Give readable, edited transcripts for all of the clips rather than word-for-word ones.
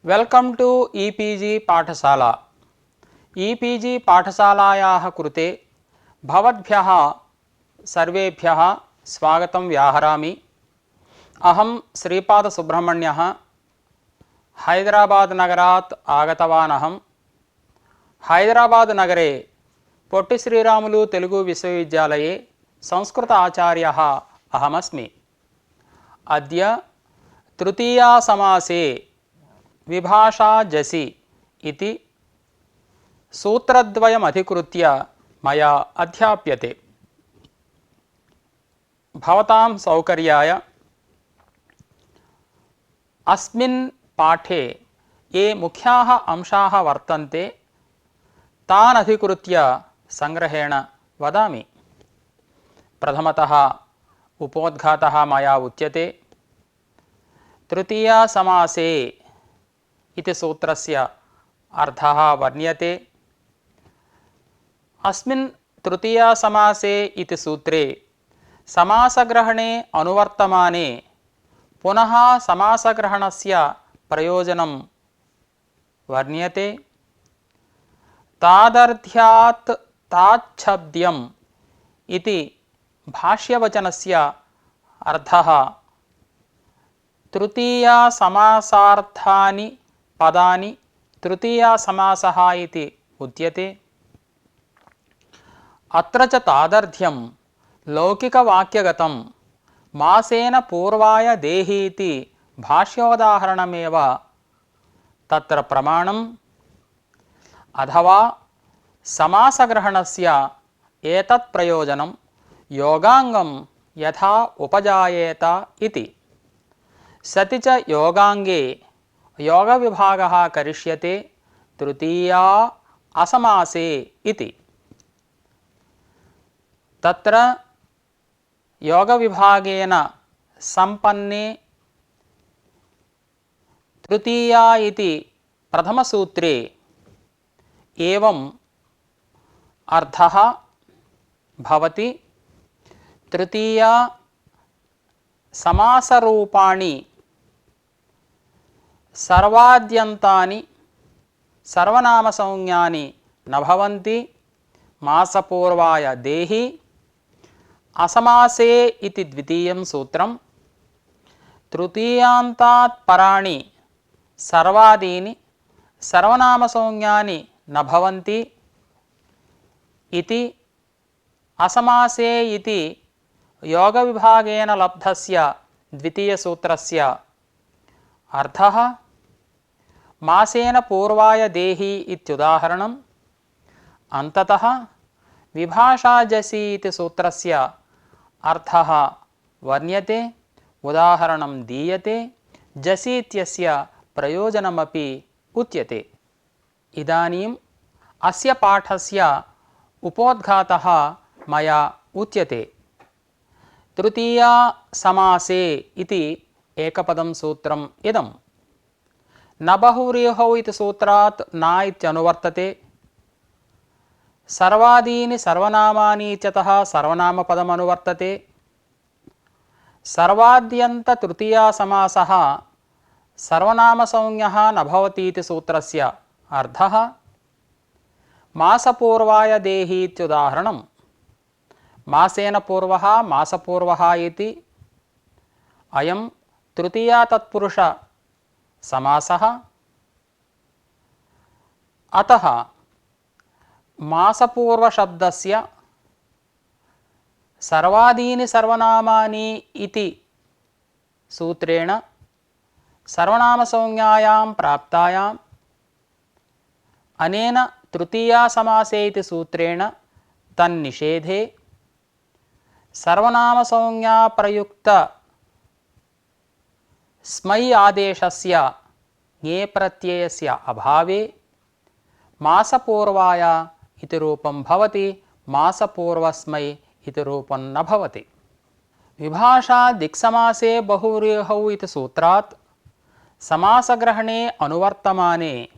Welcome to e-PG पाठशाला। E-PG पाठशालायाः कृते भवद्भ्यः सर्वेभ्यः स्वागतं व्याहरामि। अहं श्रीपादसुब्रह्मण्यः हैदराबाद नगरात् आगतवान्। अहं हैदराबाद नगरे पोट्टि श्रीरामुलु तेलुगु विश्वविद्यालये संस्कृत आचार्यः अहमस्मि। अद्य तृतीया समासे विभाषा जसि इति सूत्रद्वयमधिकृत्य मया अध्याप्यते। भवतां सौकर्याय अस्मिन् पाठे ये मुख्याः अंशाः वर्तन्ते तान् अधिकृत्य संग्रहेण वदामि। प्रथमतः उपोद्घातः मया उच्यते। तृतीया समासे इति सूत्रस्य अर्थः वर्ण्यते। अस्मिन् तृतीया समासे इति सूत्रे समासग्रहणे अनुवर्तमाने पुनः समासग्रहणस्य प्रयोजनं वर्ण्यते। तादर्थ्यात् ताच्छब्द्यम् इति भाष्यवचनस्य अर्थः तृतीया समासार्थानि पदानि तृतीया समासः इति उच्यते। अत्र च तादर्थ्यं लौकिकवाक्यगतं मासेन पूर्वाय देहि इति भाष्योदाहरणमेव तत्र प्रमाणम्। अथवा समासग्रहणस्य एतत् प्रयोजनं योगाङ्गं यथा उपजायेत इति। सति च योगाङ्गे योगविभागः करिष्यते तृतीया असमासे इति। तत्र योगविभागेन सम्पन्ने तृतीया इति प्रथमसूत्रे एवम् अर्थः भवति। तृतीया समासरूपाणि सर्वाद्यन्तानि सर्वनामसंज्ञानि न भवन्ति। मासपूर्वाय देहि असमासे इति द्वितीयं सूत्रं। तृतीयान्तात् पराणि सर्वादीनि सर्वनामसंज्ञानि न भवन्ति इति असमासे इति योगविभागेन लब्धस्य द्वितीयसूत्रस्य अर्थः। मासेन पूर्वाय देहि इत्युदाहरणम्। अन्ततः विभाषा जसि इति सूत्रस्य अर्थः वर्ण्यते, उदाहरणं दीयते, जसि इत्यस्य प्रयोजनमपि उच्यते। इदानीम् अस्य पाठस्य उपोद्घातः मया उच्यते। तृतीया समासे इति एकपदं सूत्रम् इदं। न बहुव्रीहौ इति सूत्रात् न इत्यनुवर्तते। सर्वादीनि सर्वनामानि इत्यतः सर्वनामपदमनुवर्तते। सर्वाद्यन्ततृतीया समासः सर्वनामसंज्ञः न भवति इति सूत्रस्य अर्थः। मासपूर्वाय देहि इत्युदाहरणम्। मासेन पूर्वः मासपूर्वः इति अयं तृतीया तत्पुरुष समासः। अतः मासपूर्वशब्दस्य सर्वादीनि सर्वनामानि इति सूत्रेण सर्वनामसंज्ञायां प्राप्तायाम् अनेन तृतीया समासे इति सूत्रेण तन्निषेधे सर्वनामसंज्ञाप्रयुक्त स्मै आदेशस्य ङे प्रत्ययस्य अभावे मासपूर्वाय इति रूपं भवति। मासपूर्वस्मै इति रूपं न भवति। विभाषा दिक्समासे बहुव्रीहौ इति सूत्रात् समासग्रहणे अनुवर्तमाने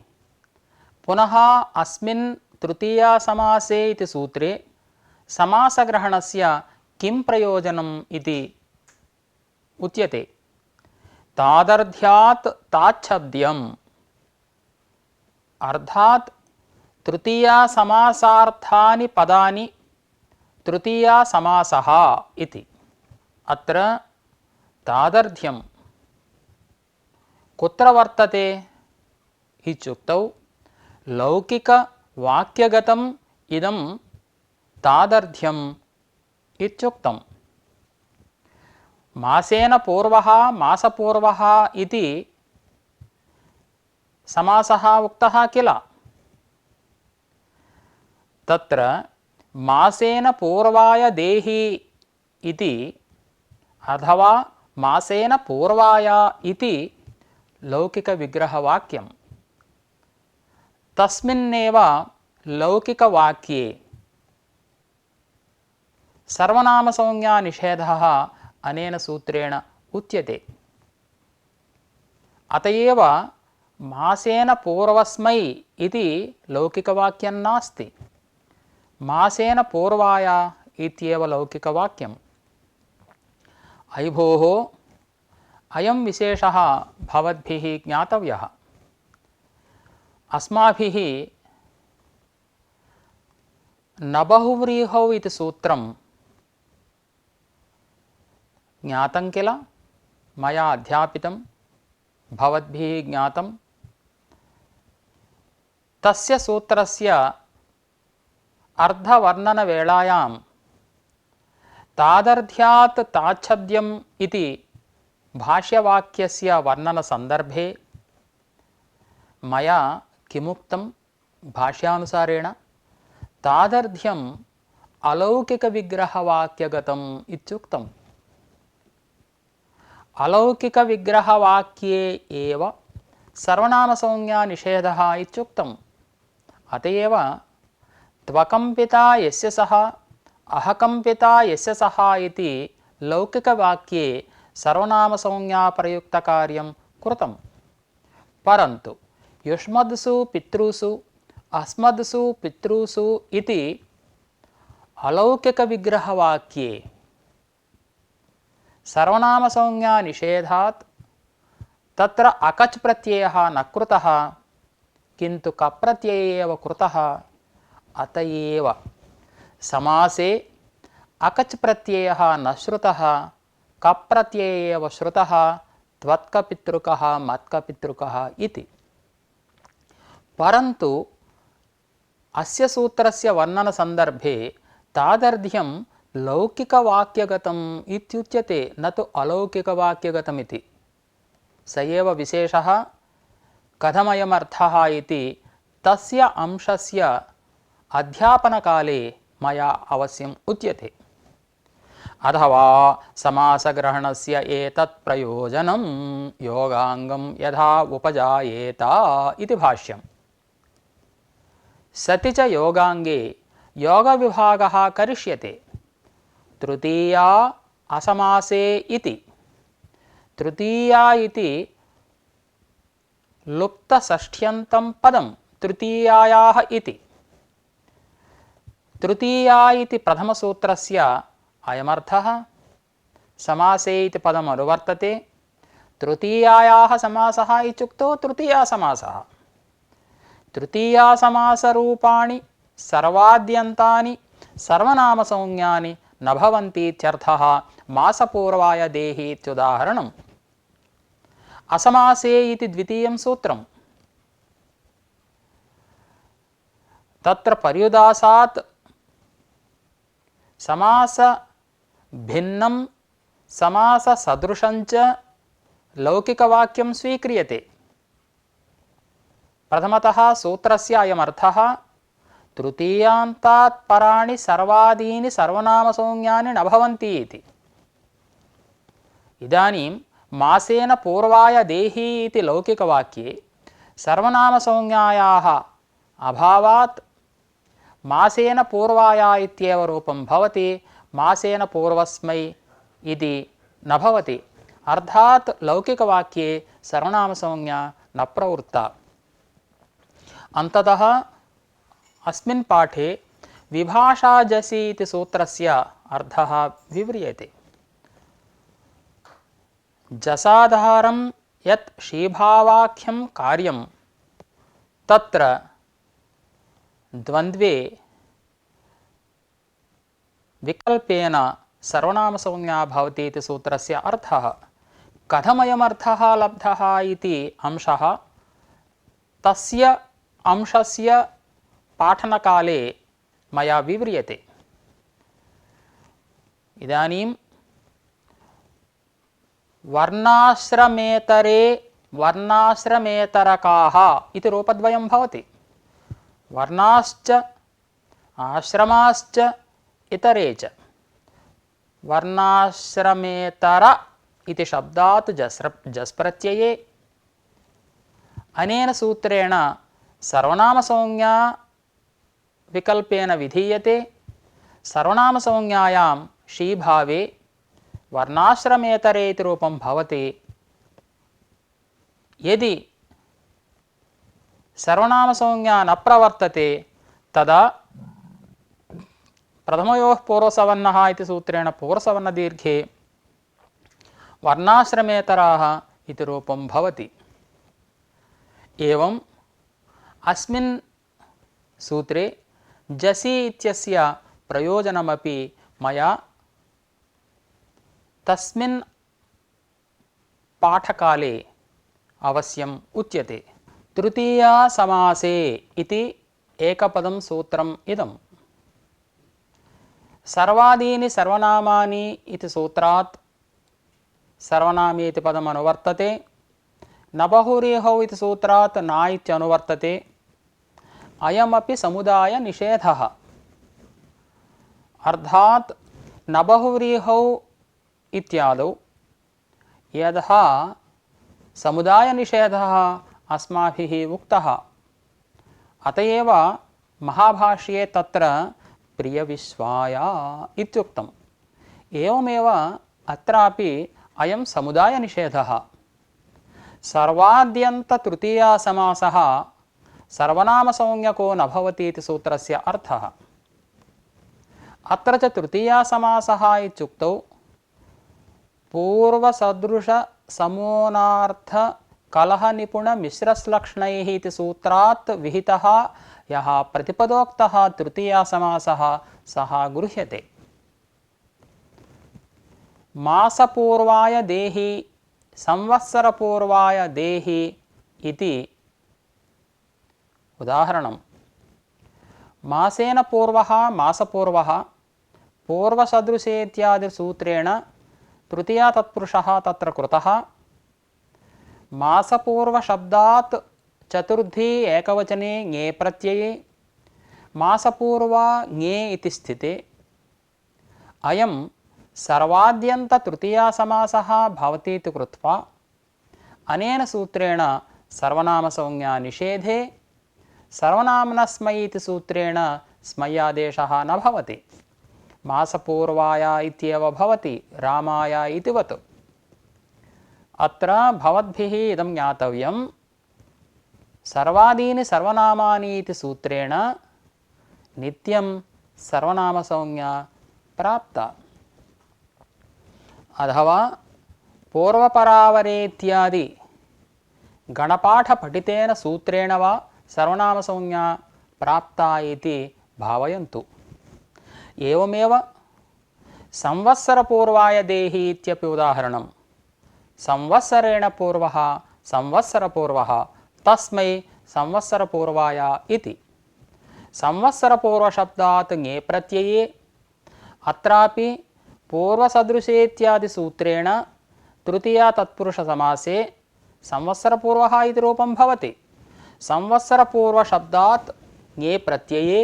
पुनः अस्मिन् तृतीया समासे इति सूत्रे समासग्रहणस्य किं प्रयोजनम् इति उच्यते। तादर्थ्यात् ताच्छब्द्यम् अर्थात् तृतीया समासार्थानि पदानि तृतीया समासः इति। अत्र तादर्थ्यं कुत्र वर्तते इत्युक्तौ लौकिकवाक्यगतम् इदं तादर्थ्यम् इत्युक्तम्। मासेन पूर्वः मासपूर्वः इति समासः उक्तः किल। तत्र मासेन पूर्वाय देहि इति अथवा मासेन पूर्वाय इति लौकिकविग्रहवाक्यं। तस्मिन्नेव लौकिकवाक्ये सर्वनामसंज्ञानिषेधः अनेन सूत्रेण उच्यते। अत एव मासेन पूर्वस्मै इति लौकिकवाक्यं नास्ति, मासेन पूर्वाय इत्येव लौकिकवाक्यम्। अयि भोः, अयं विशेषः भवद्भिः ज्ञातव्यः। अस्माभिः न बहुव्रीहौ इति सूत्रं ज्ञातं किल, मया अध्यापितं, भवद्भिः ज्ञातं। तस्य सूत्रस्य अर्धवर्णनवेलायां तादर्थ्यात् ताच्छब्द्यम् इति भाष्यवाक्यस्य वर्णनसन्दर्भे मया किमुक्तं भाष्यानुसारेण, तादर्थ्यम् अलौकिकविग्रहवाक्यगतम् इत्युक्तम्। अलौकिकविग्रहवाक्ये एव सर्वनामसंज्ञानिषेधः इत्युक्तम्। अत एव त्वकम्पिता यस्य सः अहकम्पिता यस्य सः इति लौकिकवाक्ये सर्वनामसंज्ञाप्रयुक्तकार्यं कृतं। परन्तु युष्मद्सु पितृसु अस्मद्सु पितृसु इति अलौकिकविग्रहवाक्ये सर्वनामसंज्ञानिषेधात् तत्र अकच् प्रत्ययः न कृतः, किन्तु कप्रत्यये एव कृतः। अत एव समासे अकच् प्रत्ययः न श्रुतः, कप्रत्यये एव श्रुतः, त्वत्कपितृकः मत्कपितृकः इति। परन्तु अस्य सूत्रस्य वर्णनसन्दर्भे तादर्थ्यं लौकिकवाक्यगतम् इत्युच्यते, न तु अलौकिकवाक्यगतमिति। स एव विशेषः। कथमयमर्थः इति तस्य अंशस्य अध्यापनकाले मया अवश्यम् उच्यते। अथवा समासग्रहणस्य एतत् प्रयोजनं योगाङ्गं यथा उपजायेत इति भाष्यम्। सति च योगाङ्गे योगविभागः करिष्यते। तृतीया असमासे इति। तृतीया इति लुप्तषष्ठ्यन्तं पदं तृतीयायाः इति। तृतीया इति प्रथमसूत्रस्य अयमर्थः। समासे इति पदम् अनुवर्तते। तृतीयायाः समासः इत्युक्तौ तृतीयासमासः। तृतीयासमासरूपाणि सर्वाद्यन्तानि सर्वनामसंज्ञानि न भवन्ति इत्यर्थः। मासपूर्वाय देहि इत्युदाहरणम्। असमासे इति द्वितीयं सूत्रम्। तत्र पर्युदासात् समासभिन्नं समाससदृशञ्च लौकिकवाक्यं स्वीक्रियते। प्रथमतः सूत्रस्य अयमर्थः, तृतीयान्तात् पराणि सर्वादीनि सर्वनामसंज्ञानि न भवन्ति इति। इदानीं मासेन पूर्वाय देहि इति लौकिकवाक्ये सर्वनामसंज्ञायाः अभावात् मासेन पूर्वाय इत्येव रूपं भवति, मासेन पूर्वस्मै इति न भवति। अर्थात् लौकिकवाक्ये सर्वनामसंज्ञा न प्रवृत्ता। अन्ततः अस्मिन् पाठे विभाषाजसि इति सूत्रस्य अर्थः विव्रियते। जसाधारं यत् शीभावाख्यं कार्यं तत्र द्वन्द्वे विकल्पेन सर्वनामसंज्ञा भवति इति सूत्रस्य अर्थः। कथमयमर्थः लब्धः इति अंशः तस्य अंशस्य पाठनकाले मया विव्रियते। इदानीं वर्णाश्रमेतरे वर्णाश्रमेतरकाः इति रूपद्वयं भवति। वर्णाश्च आश्रमाश्च इतरे च। वर्णाश्रमेतर इति शब्दात् जस् प्रत्यये अनेन सूत्रेण सर्वनामसंज्ञा विकल्पेन विधीयते। सर्वनामसंज्ञायां शीभावे वर्णाश्रमेतरे इति रूपं भवति। यदि सर्वनामसंज्ञा न प्रवर्तते तदा प्रथमयोः पूर्वसवर्णः इति सूत्रेण पूर्वसवर्णदीर्घे वर्णाश्रमेतराः इति रूपं भवति। एवम् अस्मिन् सूत्रे जसि इत्यस्य प्रयोजनमपि मया तस्मिन् पाठकाले अवश्यम् उच्यते। तृतीया समासे इति एकपदं सूत्रम् इदम्। सर्वादीनि सर्वनामानि इति सूत्रात् सर्वनामे इति पदम् अनुवर्तते। न बहुव्रीहौ इति सूत्रात् न इत्यनुवर्तते। अयमपि समुदाय निषेधः। अर्थात् न बहुव्रीहौ इत्यादौ यदा समुदाय निषेधः अस्माभिः उक्तः अत एव महाभाष्ये तत्र प्रियविश्वाय इत्युक्तम्। एवमेव अत्रापि अयं समुदाय निषेधः। सर्वाद्यन्त तृतीया समासः सर्वनामसंज्ञको न भवति इति सूत्रस्य अर्थः। अत्र च तृतीया समासः इत्युक्तौ पूर्वसदृश समोनार्थ कलहनिपुण मिश्रश्लक्ष्णैः इति सूत्रात् विहितः यः प्रतिपदोक्तः तृतीया समासः सः गृह्यते। मासपूर्वाय देहि संवत्सरपूर्वाय देहि इति उदाहरणम्। मासेन पूर्वः मासपूर्वः पूर्वसदृशे इत्यादि सूत्रेण तृतीया तत्पुरुषः तत्र कृतः। मासपूर्वशब्दात् चतुर्थी एकवचने ङे प्रत्यये मासपूर्वा ङे इति स्थिते। अयं सर्वाद्यन्त तृतीया समासः भवति इति कृत्वा अनेन सूत्रेण सर्वनामसंज्ञा निषेधे सर्वनाम्नस्मै इति सूत्रेण स्मय्यादेशः न भवति। मासपूर्वाय इत्येव भवति रामाय इतिवत्। अत्र भवद्भिः इदं ज्ञातव्यं सर्वादीनि सर्वनामानि इति सूत्रेण नित्यं सर्वनामसंज्ञा प्राप्ता। अथवा पूर्वपरावरे इत्यादि गणपाठपठितेन सूत्रेण वा सर्वनामसंज्ञा प्राप्ता इति भावयन्तु। एवमेव संवत्सरपूर्वाय देहि इत्यपि उदाहरणम्। संवत्सरेण पूर्वः संवत्सरपूर्वः तस्मै संवत्सरपूर्वाय इति। संवत्सरपूर्वशब्दात् ङे प्रत्यये अत्रापि पूर्वसदृशे इत्यादि सूत्रेण तृतीया तत्पुरुषसमासे संवत्सरपूर्वः इति रूपं भवति। संवत्सरपूर्वशब्दात् ङे प्रत्यये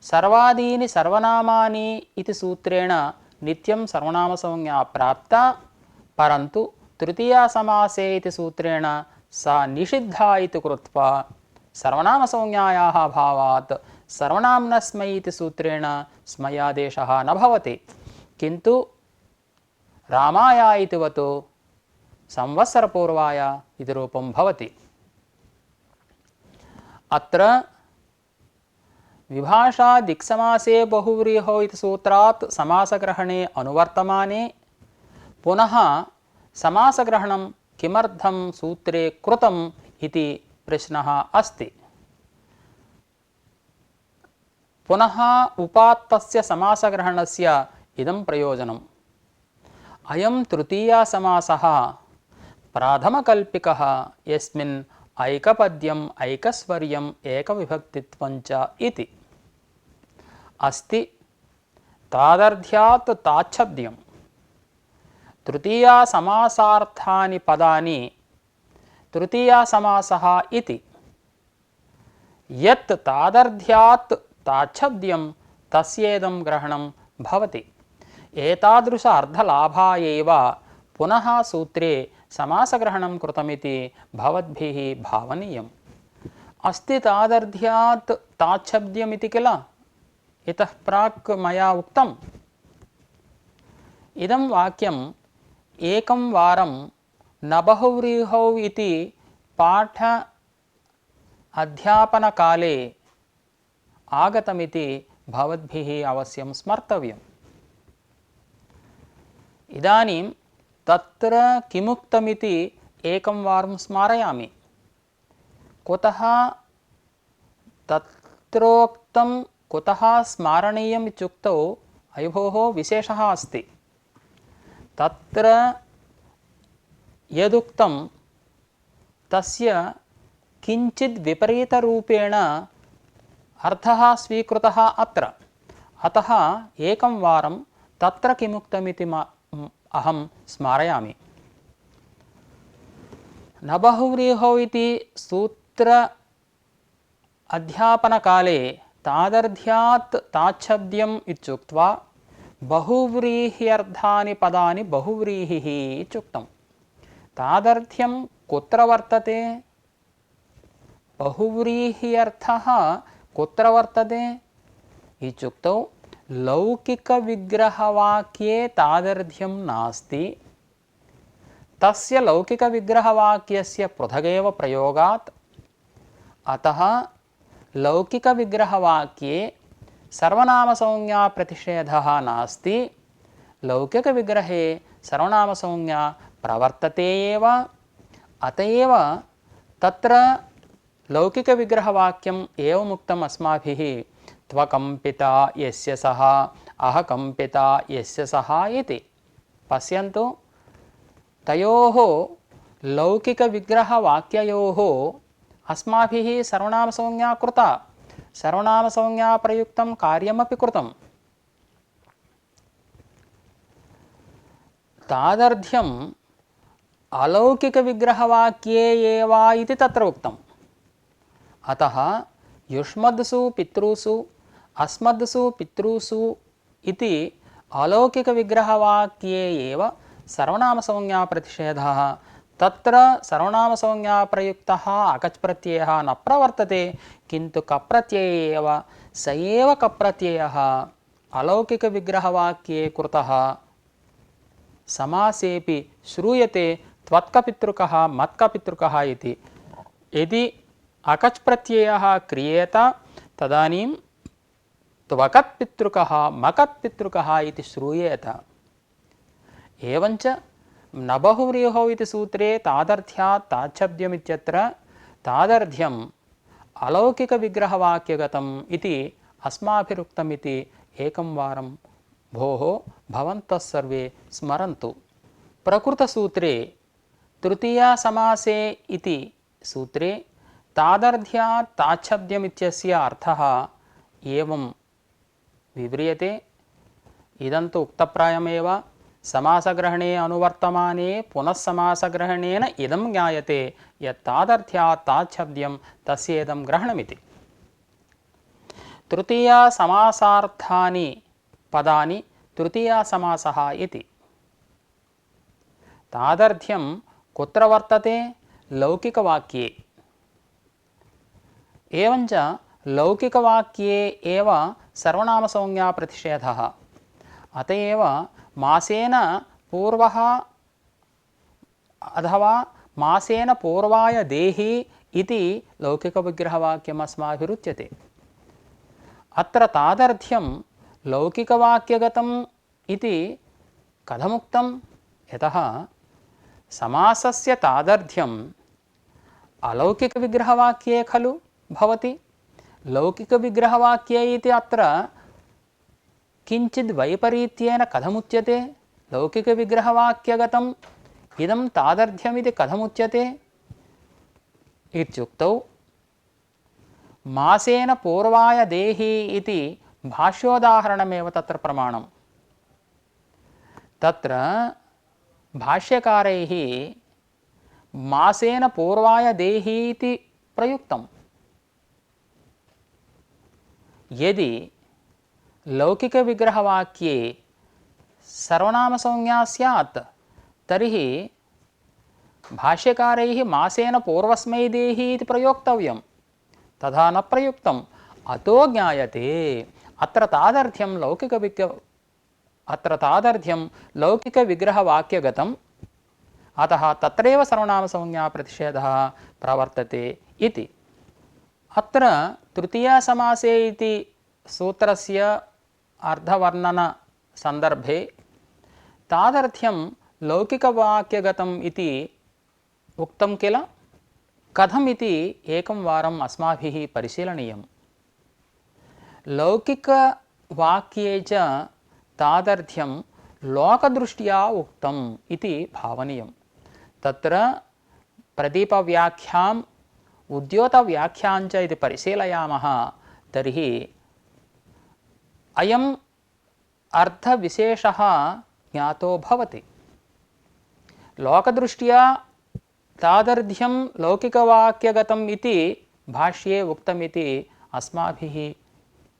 सर्वादीनि सर्वनामानि इति सूत्रेण नित्यं सर्वनामसंज्ञा प्राप्ता। परन्तु तृतीया समासे इति सूत्रेण सा निषिद्धा इति कृत्वा सर्वनामसंज्ञायाः भावात् सर्वनाम्नस्मै इति सूत्रेण स्मयादेशः न भवति। किन्तु रामाय इतिवत् संवत्सरपूर्वाय इति रूपं भवति। अत्र विभाषा दिक्समासे बहुव्रीहौ इति सूत्रात् समासग्रहणे अनुवर्तमाने पुनः समासग्रहणं किमर्थं सूत्रे कृतम् इति प्रश्नः अस्ति। पुनः उपात्तस्य समासग्रहणस्य इदं प्रयोजनम्। अयं तृतीयसमासः प्रथमकल्पिकः यस्मिन् ऐकपद्यम् ऐकस्वर्यम् एकविभक्तित्वं च इति अस्ति। तादर्थ्यात् ताच्छब्द्यं तृतीयासमासार्थानि पदानि तृतीयसमासः इति। यत् तादर्थ्यात् ताच्छब्द्यं तस्येदं ग्रहणं भवति। एतादृश अर्थलाभाय एव पुनः सूत्रे समासग्रहणं कृतमिति भवद्भिः भावनीयम्। अस्ति तादर्थ्यात् ताच्छब्द्यमिति किल इतः प्राक् मया उक्तम्। इदं वाक्यम् एकं वारं न बहुव्रीहौ इति पाठ अध्यापनकाले आगतमिति भवद्भिः अवश्यं स्मर्तव्यम्। इदानीं तत्र किमुक्तमिति एकं वारं स्मारयामि। कुतः तत्रोक्तं कुतः स्मारणीयम् इत्युक्तौ अयभोः विशेषः अस्ति। तत्र यदुक्तं तस्य किञ्चित् विपरीतरूपेण अर्थः स्वीकृतः अत्र। अतः एकं वारं तत्र किमुक्तमिति अहं स्मारयामि। न बहुव्रीहौ इति सूत्र अध्यापनकाले तादर्थ्यात् ताच्छब्द्यम् इत्युक्त्वा बहुव्रीह्यर्थानि पदानि बहुव्रीहिः इत्युक्तम्। तादर्थ्यं कुत्र वर्तते? बहुव्रीह्यर्थः कुत्र वर्तते इत्युक्तौ लौकिकविग्रहवाक्ये तादर्थ्यं नास्ति। तस्य लौकिकविग्रहवाक्यस्य पृथगेव प्रयोगात्। अतः लौकिकविग्रहवाक्ये सर्वनामसंज्ञाप्रतिषेधः नास्ति। लौकिकविग्रहे सर्वनामसंज्ञा प्रवर्तते एव। अत एव तत्र लौकिकविग्रहवाक्यम् एवमुक्तम् अस्माभिः। त्वकम्पिता यस्य सः अहकम्पिता यस्य सः इति। पश्यन्तु, तयोः लौकिकविग्रहवाक्ययोः अस्माभिः सर्वनामसंज्ञा कृता, सर्वनामसंज्ञा प्रयुक्तं कार्यमपि कृतम्। तादर्थ्यम् अलौकिकविग्रहवाक्ये एव इति तत्र उक्तम्। अतः युष्मद्सु पितृसु अस्मद्सु पितृसु इति अलौकिकविग्रहवाक्ये एव सर्वनामसंज्ञाप्रतिषेधः। तत्र सर्वनामसंज्ञाप्रयुक्तः अकच् प्रत्ययः न प्रवर्तते, किन्तु कप्रत्यये एव। स एव कप्रत्ययः अलौकिकविग्रहवाक्ये कृतः समासेपि श्रूयते त्वत्कपितृकः मत्कपितृकः इति। यदि अकच् प्रत्ययः क्रियेत तदानीं त्वकत्पितृकः मकत्पितृकः इति श्रूयेत। एवञ्च न बहुव्रीहौ इति सूत्रे तादर्थ्यात् ताच्छब्द्यमित्यत्र तादर्थ्यम् अलौकिकविग्रहवाक्यगतम् इति अस्माभिरुक्तमिति एकं वारं भोः भवन्तः सर्वे स्मरन्तु। प्रकृतसूत्रे तृतीयासमासे इति सूत्रे तादर्थ्यात् ताच्छब्द्यमित्यस्य अर्थः एवं विव्रियते। इदं तु उक्तप्रायमेव। समासग्रहणे अनुवर्तमाने पुनः समासग्रहणेन इदं ज्ञायते यत् तादर्थ्यात् ताच्छब्द्यं तस्येदं ग्रहणमिति। तृतीयासमासार्थानि पदानि तृतीयासमासः इति। तादर्थ्यं कुत्र वर्तते? लौकिकवाक्ये। एवञ्च लौकिकवाक्ये एव सर्वनामसंज्ञाप्रतिषेधः। अत एव मासेन पूर्वः अथवा मासेन पूर्वाय देहि इति लौकिकविग्रहवाक्यम् अस्माभिरुच्यते। अत्र तादर्थ्यं लौकिकवाक्यगतम् इति कथमुक्तं? यतः समासस्य तादर्थ्यं अलौकिकविग्रहवाक्ये खलु भवति। लौकिकविग्रहवाक्ये इति अत्र किञ्चिद् वैपरीत्येन कथमुच्यते? लौकिकविग्रहवाक्यगतम् इदं तादर्थ्यमिति कथमुच्यते इत्युक्तौ मासेन पूर्वाय देहि इति भाष्योदाहरणमेव तत्र प्रमाणम्। तत्र भाष्यकारैः मासेन पूर्वाय देहि इति प्रयुक्तम्। यदि लौकिकविग्रहवाक्ये सर्वनामसंज्ञा स्यात् तर्हि भाष्यकारैः मासेन पूर्वस्मै देहि इति प्रयोक्तव्यं। तथा न प्रयुक्तम्। अतो ज्ञायते अत्र तादर्थ्यं लौकिकविग्रहवाक्यगतम्, अतः तत्रैव सर्वनामसंज्ञा प्रतिषेधः प्रवर्तते इति। अत्र तृतीयासमासे इति सूत्रस्य अर्धवर्णनसन्दर्भे तादर्थ्यं लौकिकवाक्यगतम् इति उक्तं किल? कथमिति एकं वारम् अस्माभिः परिशीलनीयम्। लौकिकवाक्ये च तादर्थ्यं लोकदृष्ट्या उक्तम् इति भावनीयं। तत्र प्रदीपव्याख्याम् उद्योतव्याख्याञ्च इति परिशीलयामः तर्हि अयम् अर्थविशेषः ज्ञातो भवति। लोकदृष्ट्या तादर्थ्यं लौकिकवाक्यगतम् इति भाष्ये उक्तमिति अस्माभिः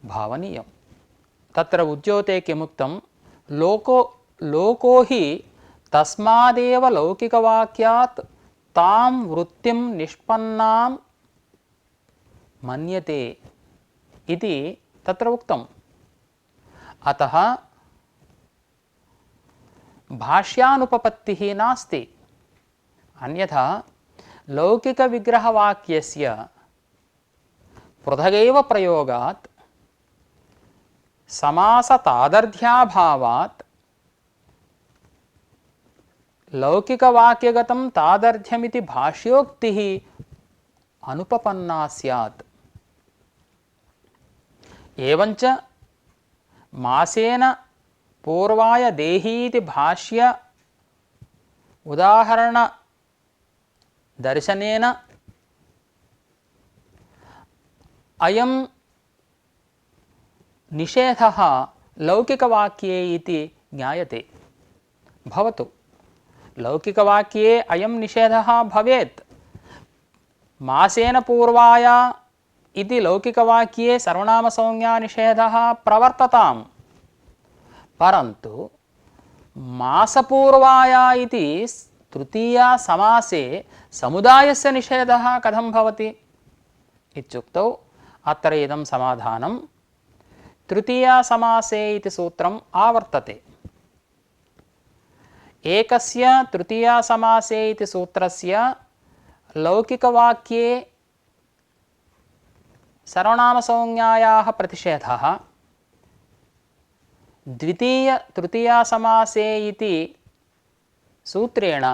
भावनीयं। तत्र उद्योते किमुक्तं? लोको हि तस्मादेव लौकिकवाक्यात् तां वृत्तिं निष्पन्नां मन्यते इति तत्र उक्तम्। अतः भाष्यानुपपत्तिः नास्ति। अन्यथा लौकिकविग्रहवाक्यस्य पृथगैव प्रयोगात् समासतादर्थ्याभावात् लौकिकवाक्यगतं तादर्थ्यमिति भाष्योक्तिः अनुपपन्ना स्यात्। एवञ्च मासेन पूर्वाय देहि इति भाष्य उदाहरणदर्शनेन अयं निषेधः लौकिकवाक्ये इति ज्ञायते। भवतु लौकिकवाक्ये अयं निषेधः भवेत्। मासेन पूर्वाय इति लौकिकवाक्ये सर्वनामसंज्ञानिषेधः प्रवर्तताम्, परन्तु मासपूर्वाय इति तृतीयासमासे समुदायस्य निषेधः कथं भवति इत्युक्तौ अत्र इदं समाधानं तृतीयासमासे इति सूत्रम् आवर्तते। एकस्य तृतीयासमासे इति सूत्रस्य लौकिकवाक्ये सर्वनामसंज्ञायाः प्रतिषेधः, तृतीयासमासे इति सूत्रेण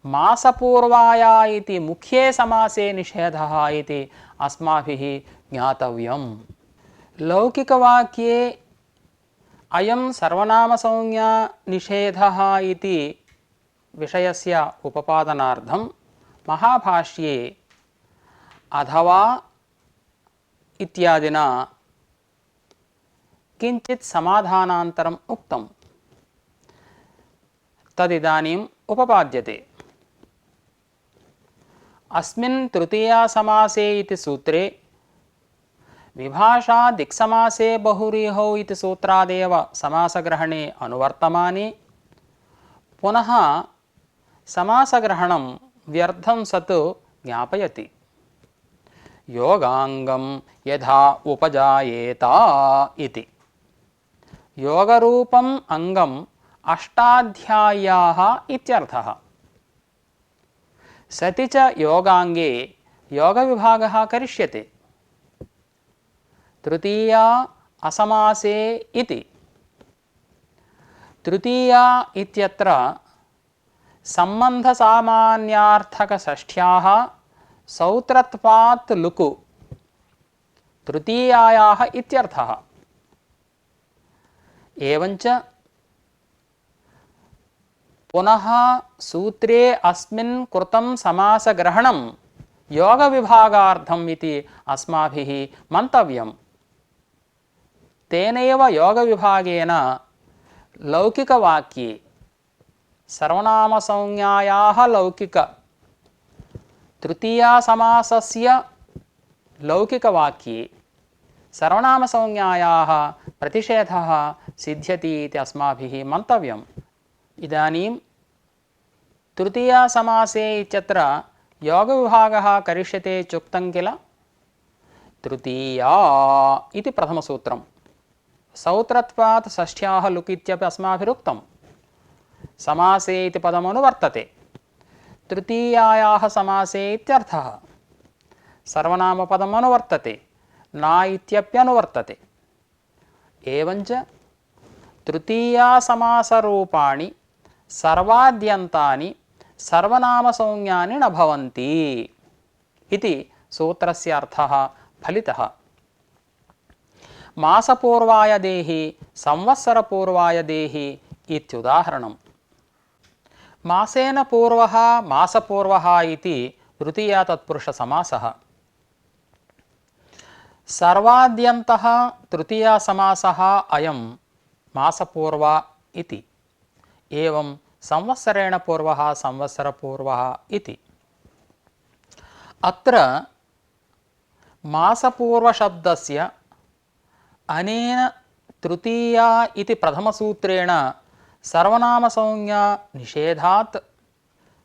मासपूर्वाय इति मुख्ये समासे निषेधः इति अस्माभिः ज्ञातव्यम्। लौकिकवाक्ये अयं सर्वनामसंज्ञा निषेधः इति विषयस्य उपपादनार्थं महाभाष्ये अथवा इत्यादिना किञ्चित् समाधानान्तरम् उक्तम्। तदिदानीम् उपपाद्यते। अस्मिन् तृतीयासमासे इति सूत्रे विभाषा दिक्समासे बहुव्रीहौ इति सूत्रादेव समासग्रहणे अनुवर्तमाने पुनः समासग्रहणं व्यर्थं सत् ज्ञापयति। योगाङ्गं यथा उपजायेत इति। योगरूपम् अङ्गम् अष्टाध्याय्याः इत्यर्थः। सति च योगाङ्गे योगविभागः करिष्यते। तृतीया असमासे इति। तृतीया इत्यत्र सम्बन्धसामान्यार्थकषष्ठ्याः सौत्रत्वात् लुकु तृतीयायाः इत्यर्थः। एवञ्च पुनः सूत्रे अस्मिन् कृतं समासग्रहणं योगविभागार्थम् इति अस्माभिः मन्तव्यम्। तेनैव योगविभागेन लौकिकवाक्ये सर्वनामसंज्ञायाः लौकिक तृतीयासमासस्य लौकिकवाक्ये सर्वनामसंज्ञायाः प्रतिषेधः सिद्ध्यति इति अस्माभिः मन्तव्यम्। इदानीं तृतीयासमासे इत्यत्र योगविभागः करिष्यते इत्युक्तं किल। तृतीया इति प्रथमसूत्रं, सौत्रत्वात् षष्ठ्याः लुक् इत्यपि अस्माभिरुक्तं। समासे इति पदमनुवर्तते, तृतीयायाः समासे इत्यर्थः। सर्वनामपदम् अनुवर्तते, न इत्यप्यनुवर्तते। एवञ्च तृतीयासमासरूपाणि सर्वाद्यन्तानि सर्वनामसंज्ञानि न भवन्ति इति सूत्रस्य अर्थः फलितः। मासपूर्वाय देहि संवत्सरपूर्वाय देहि इत्युदाहरणम्। मासेन पूर्वः मासपूर्वः इति तृतीया तत्पुरुषसमासः। सर्वाद्यन्तः तृतीयासमासः अयं मासपूर्व इति। एवं संवत्सरेण पूर्वः संवत्सरपूर्वः इति। अत्र मासपूर्वशब्दस्य अनेन तृतीया इति प्रथमसूत्रेण सर्वनामसंज्ञा निषेधात्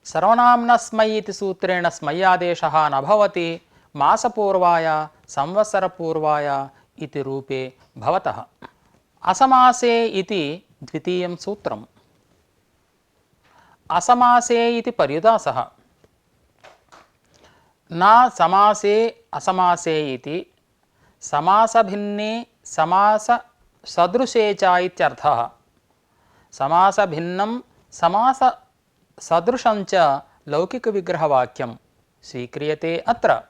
सर्वनाम्नस्मै इति सूत्रेण स्मय्यादेशः न भवति, मासपूर्वाय संवत्सरपूर्वाय इति रूपे भवतः। असमासे इति द्वितीयं सूत्रम्। असमासे इति पर्युदासः। न समासे असमासे इति समासभिन्ने समाससदृशे च इत्यर्थः। समासभिन्नं समाससदृशं च लौकिकविग्रहवाक्यं स्वीक्रियते अत्र।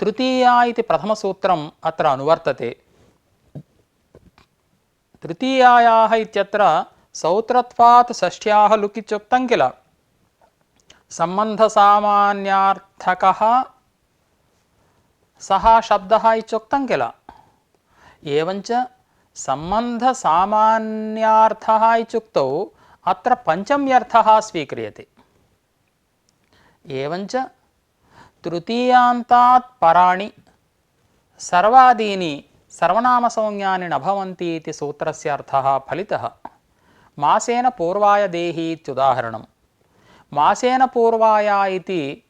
तृतीया इति प्रथमसूत्रम् अत्र अनुवर्तते। तृतीयायाः इत्यत्र सौत्रत्वात् षष्ठ्याः लुक् इत्युक्तं किल। सम्बन्धसामान्यार्थकः सः शब्दः इत्युक्तं किल। एवञ्च सम्बन्धसामान्यार्थः इत्युक्तौ अत्र पञ्चम्यर्थः स्वीक्रियते। एवञ्च तृतीयान्तात् पराणि सर्वादीनि सर्वनामसंज्ञानि न भवन्ति इति सूत्रस्य अर्थः फलितः। मासेन पूर्वाय देहि इत्युदाहरणम्। मासेन पूर्वाय इति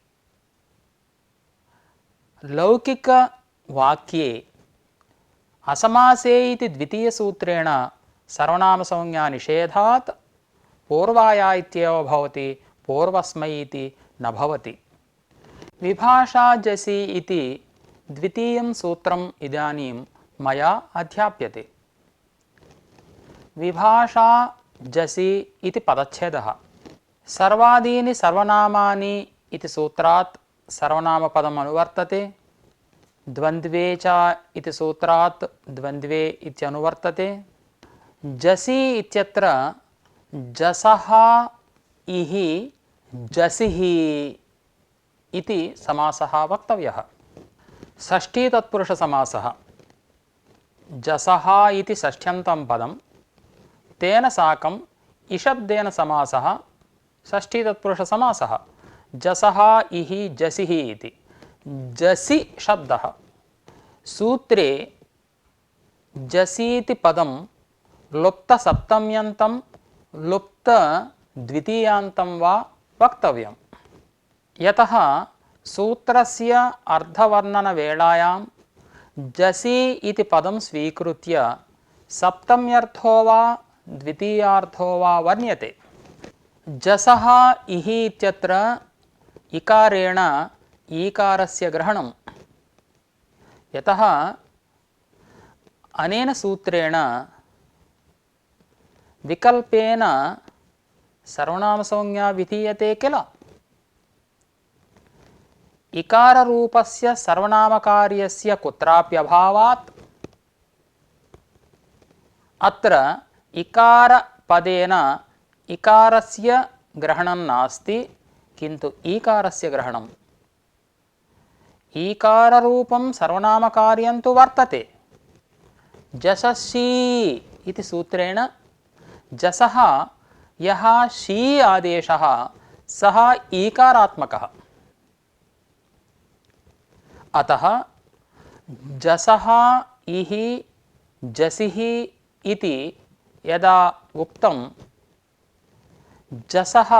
लौकिकवाक्ये असमासे इति द्वितीयसूत्रेण सर्वनामसंज्ञा निषेधात् पूर्वाय इत्येव भवति, पूर्वस्मै इति न भवति। विभाषा जसि इति द्वितीयं सूत्रम् इदानीं मया अध्याप्यते। विभाषा जसि इति पदच्छेदः। सर्वादीनि सर्वनामानि इति सूत्रात् सर्वनामपदम् अनुवर्तते। द्वन्द्वे च इति सूत्रात् द्वन्द्वे इत्यनुवर्तते। जसि इत्यत्र जसः इहि जसिः इति समासः वक्तव्यः। षष्ठी तत्पुरुषसमासः। जसः इति षष्ठ्यन्तं पदं, तेन साकम् इशब्देन समासः षष्ठी तत्पुरुषसमासः। जसः इहि जसिः इति जसि शब्दः सूत्रे जसीति पदं लुप्तसप्तम्यन्तं लुप्तद्वितीयान्तं वा वक्तव्यम्। यतः सूत्रस्य अर्धवर्णनवेलायां जसि इति पदं स्वीकृत्य सप्तम्यर्थो वा द्वितीयार्थो वा वर्ण्यते। जसः इहि इत्यत्र इकारेण ईकारस्य ग्रहणं। यतः अनेन सूत्रेण विकल्पेन सर्वनामसंज्ञा विधीयते किल। इकाररूपस्य सर्वनामकार्यस्य कुत्राप्यभावात् अत्र इकारपदेन इकारस्य ग्रहणं नास्ति, किन्तु ईकारस्य ग्रहणम्। ईकाररूपं सर्वनामकार्यं तु वर्तते। जससि इति सूत्रेण जसः यः शी आदेशः सः ईकारात्मकः। अतः जसः इः जसिः इति यदा उक्तं जसः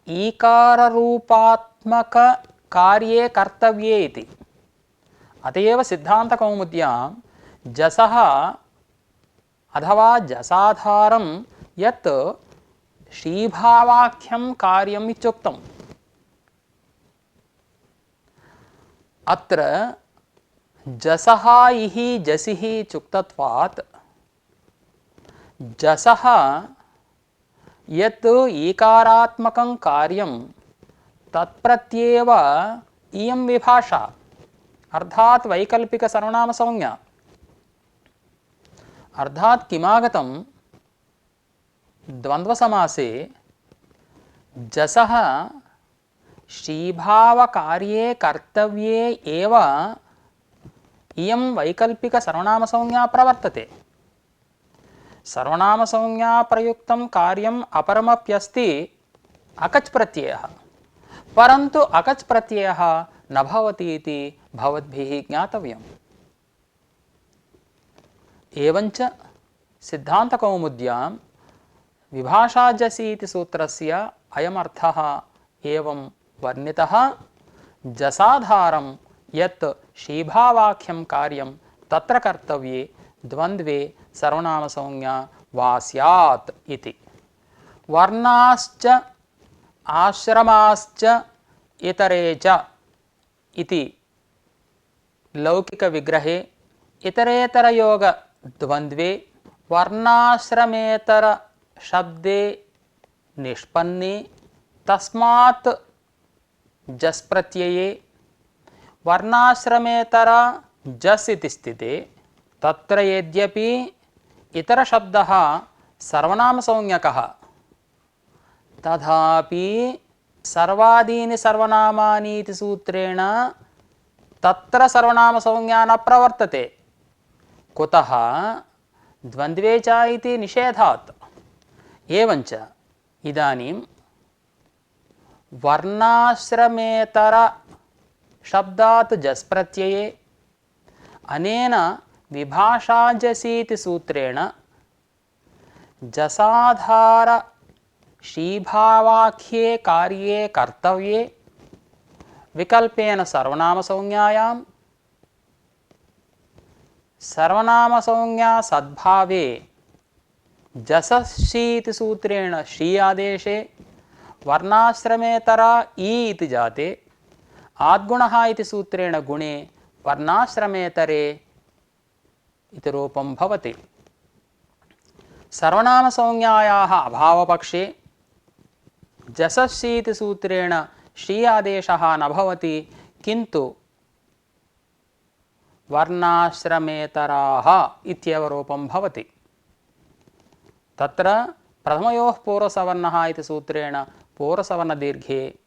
ईकाररूपात्मककार्ये कर्तव्ये इति। अत एव सिद्धान्तकौमुद्यां जसः अथवा जसाधारं यत् शीभावाख्यं कार्यम् इत्युक्तम्। अत्र जसः इः जसिः इत्युक्तत्वात् जसः यत् ईकारात्मकं कार्यं तत्प्रत्येव इयं विभाषा, अर्थात् वैकल्पिकसर्वनामसंज्ञा। अर्थात् किमागतं द्वन्द्वसमासे जसः शीभावकार्ये कर्तव्ये एव इयं वैकल्पिकसर्वनामसंज्ञा प्रवर्तते। सर्वनामसंज्ञा प्रयुक्तं कार्यम् अपरमप्यस्ति अकच् प्रत्ययः, परन्तु अकच् प्रत्ययः न भवति इति भवद्भिः ज्ञातव्यम्। एवञ्च सिद्धान्तकौमुद्यां विभाषाजसि इति सूत्रस्य अयमर्थः एवं वर्णितः। जसाधारं यत् शीभावाख्यं कार्यं तत्र कर्तव्ये द्वन्द्वे सर्वनामसंज्ञा वा स्यात् इति। वर्णाश्च आश्रमाश्च इतरे च इति लौकिकविग्रहे इतरेतरयोगद्वन्द्वे वर्णाश्रमेतर शब्दे निष्पन्ने तस्मात् जस् प्रत्यये वर्णाश्रमेतर जस् इति स्थिते तत्र यद्यपि इतरशब्दः सर्वनामसंज्ञकः तथापि सर्वादीनि सर्वनामानि इति सूत्रेण तत्र सर्वनामसंज्ञा न प्रवर्तते। कुतः? द्वन्द्वे च इति निषेधात्। एवञ्च इदानीं वर्णाश्रमेतर शब्दात् जस् प्रत्यये अनेन विभाषाजसीति सूत्रेण जसाधार शीभावाख्ये कार्ये कर्तव्ये विकल्पेन सर्वनामसंज्ञायां सर्वनामसंज्ञा सद्भावे जससि इति सूत्रेण शी आदेशे वर्णाश्रमेतर ई इति जाते आद्गुणः इति सूत्रेण गुणे वर्णाश्रमेतरे इति रूपं भवति। सर्वनामसंज्ञायाः अभावपक्षे जससि इति सूत्रेण शी आदेशः न भवति, किन्तु वर्णाश्रमेतराः इत्येव रूपं भवति। तत्र प्रथमयोः पूर्वसवर्णः इति सूत्रेण पूर्वसवर्णदीर्घे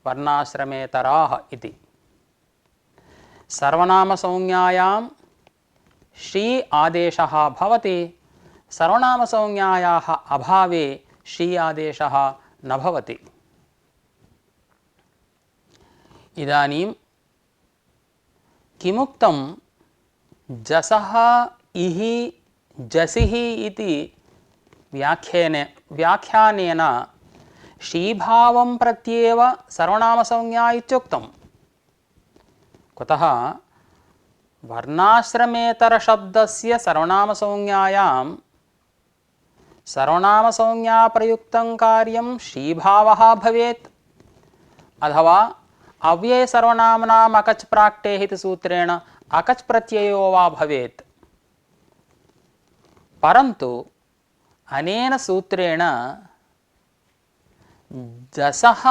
वर्णाश्रमेतराः इति। सर्वनामसंज्ञायां शी आदेशः भवति, सर्वनामसंज्ञायाः अभावे शी आदेशः न भवति। इदानीं किमुक्तं जसः इः जसिः इति व्याख्यानेन शीभावं प्रत्येव सर्वनामसंज्ञा इत्युक्तं। कुतः? वर्णाश्रमेतरशब्दस्य सर्वनामसंज्ञायां सर्वनामसंज्ञाप्रयुक्तं कार्यं शीभावः भवेत्, अथवा अव्ययसर्वनाम्नाम् अकच् प्राक्टेः इति सूत्रेण अकच् प्रत्ययो वा भवेत्। परन्तु अनेन सूत्रेण जसः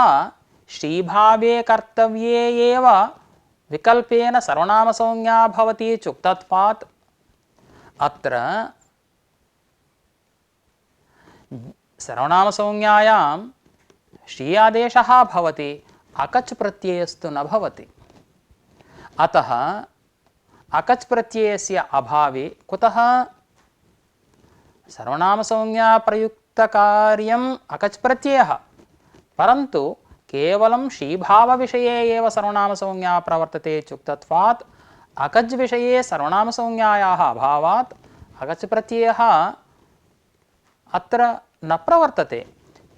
श्रीभावे कर्तव्ये एव विकल्पेन सर्वनामसंज्ञा भवति इत्युक्तत्वात् अत्र सर्वनामसंज्ञायां श्री आदेशः भवति, अकच् प्रत्ययस्तु न भवति। अतः अकच् प्रत्ययस्य अभावे कुतः सर्वनामसंज्ञा प्रयुक्तकार्यम् अकच् प्रत्ययः, परन्तु केवलं श्रीभावविषये एव सर्वनामसंज्ञा प्रवर्तते इत्युक्तत्वात् अकच् विषये सर्वनामसंज्ञायाः अभावात् अकच् प्रत्ययः अत्र न प्रवर्तते,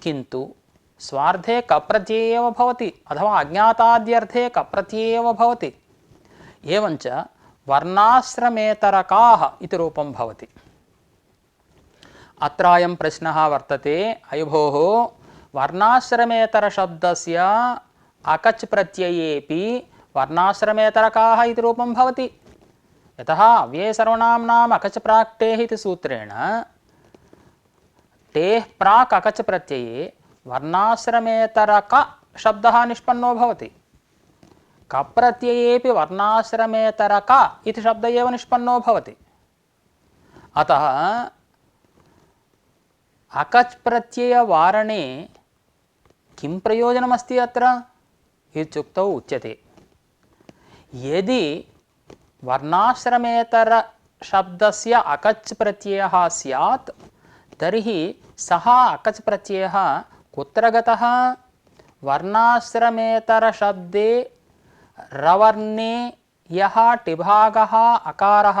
किन्तु स्वार्थे कप्रत्यये एव भवति अथवा अज्ञाताद्यर्थे कप्रत्यये एव भवति। एवञ्च वर्णाश्रमेतरकाः इति रूपं भवति। अत्र अयं प्रश्नः वर्तते, अयि भोः वर्णाश्रमेतरशब्दस्य अकच् प्रत्ययेपि वर्णाश्रमेतरकाः इति रूपं भवति। यतः अव्ययसर्वनाम्नाम् अकच् प्राक्टेः इति सूत्रेण टेः प्राक् अकच् प्रत्यये वर्णाश्रमेतरक शब्दः निष्पन्नो भवति। कप्रत्ययेपि वर्णाश्रमेतरक इति शब्द एव निष्पन्नो भवति। अतः अकच् प्रत्ययवारणे किं प्रयोजनमस्ति अत्र इत्युक्तौ उच्यते, यदि वर्णाश्रमेतरशब्दस्य अकच् प्रत्ययः स्यात् तर्हि सः अकच् प्रत्ययः कुत्र गतः? वर्णाश्रमेतरशब्दे रवर्णे यः टिभागः अकारः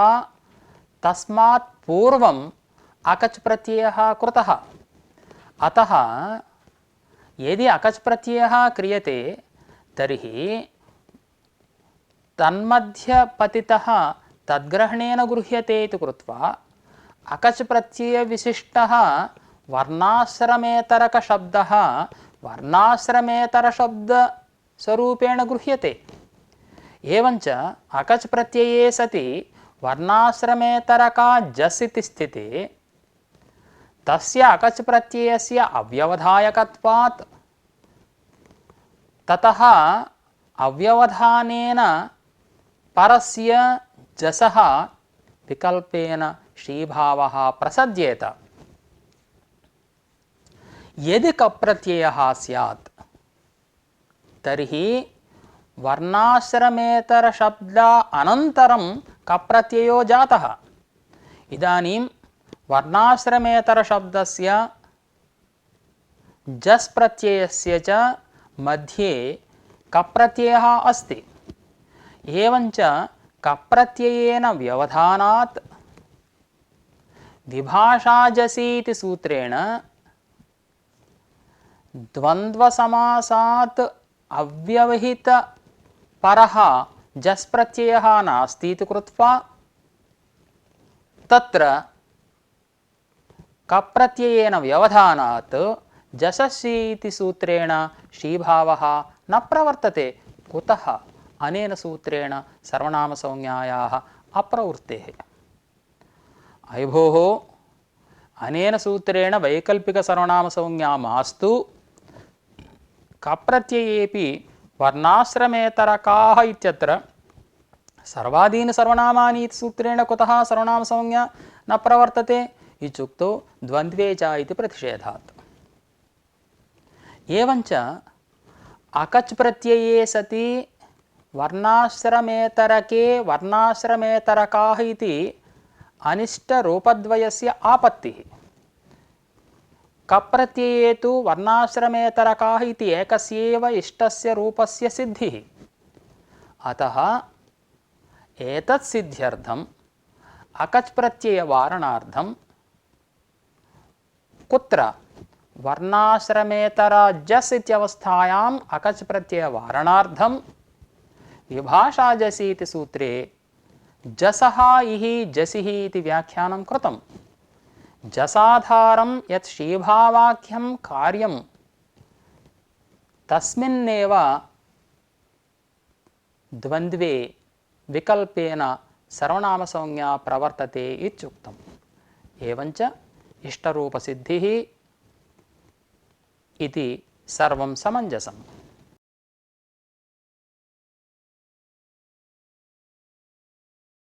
तस्मात् पूर्वम् अकच् प्रत्ययः कृतः। अतः यदि अकच् प्रत्ययः क्रियते तर्हि तन्मध्यपतितः तद्ग्रहणेन गृह्यते इति कृत्वा अकच् प्रत्ययविशिष्टः वर्णाश्रमेतरकशब्दः वर्णाश्रमेतरशब्दस्वरूपेण गृह्यते। एवञ्च अकच् प्रत्यये सति वर्णाश्रमेतरका जस् इति स्थिते तस्य अकच् प्रत्ययस्य अव्यवधायकत्वात् ततः अव्यवधानेन परस्य जसः विकल्पेन श्रीभावः प्रसज्येत। यदि कप्रत्ययः स्यात् तर्हि वर्णाश्रमेतरशब्द अनन्तरं कप्रत्ययो जातः। इदानीं वर्णाश्रमेतरशब्दस्य जस् प्रत्ययस्य च मध्ये कप्रत्ययः अस्ति। एवञ्च कप्रत्ययेन व्यवधानात् विभाषाजसि इति सूत्रेण द्वन्द्वसमासात् अव्यवहितपरः जस् प्रत्ययः नास्ति इति कृत्वा तत्र कप्रत्ययेन व्यवधानात् जससि इति सूत्रेण श्रीभावः न प्रवर्तते। कुतः? अनेन सूत्रेण सर्वनामसंज्ञायाः अप्रवृत्तेः। अयि भोः अनेन सूत्रेण वैकल्पिकसर्वनामसंज्ञा मास्तु, कप्रत्ययेपि वर्णाश्रमेतरकाः इत्यत्र सर्वादीनि सर्वनामानि इति सूत्रेण कुतः सर्वनामसंज्ञा न प्रवर्तते इत्युक्तौ द्वन्द्वे च इति प्रतिषेधात्। एवञ्च अकच् प्रत्यये सति वर्णाश्रमेतरके वर्णाश्रमेतरकाः इति अनिष्टरूपद्वयस्य आपत्तिः। कप्रत्यये तु वर्णाश्रमेतरकाः इति एकस्यैव इष्टस्य रूपस्य सिद्धिः। अतः एतत् सिद्ध्यर्थम् अकच् प्रत्ययवारणार्थं कुत्र वर्णाश्रमेतर जस् इत्यवस्थायाम् अकच् प्रत्ययवारणार्थं विभाषाजसि इति सूत्रे जसः इहि जसिः इति व्याख्यानं कृतं। जसाधारं यत् श्रीभावाख्यं कार्यं तस्मिन्नेव द्वन्द्वे विकल्पेन सर्वनामसंज्ञा प्रवर्तते इत्युक्तम्। एवञ्च इष्टरूपसिद्धिः इति सर्वं समञ्जसम्।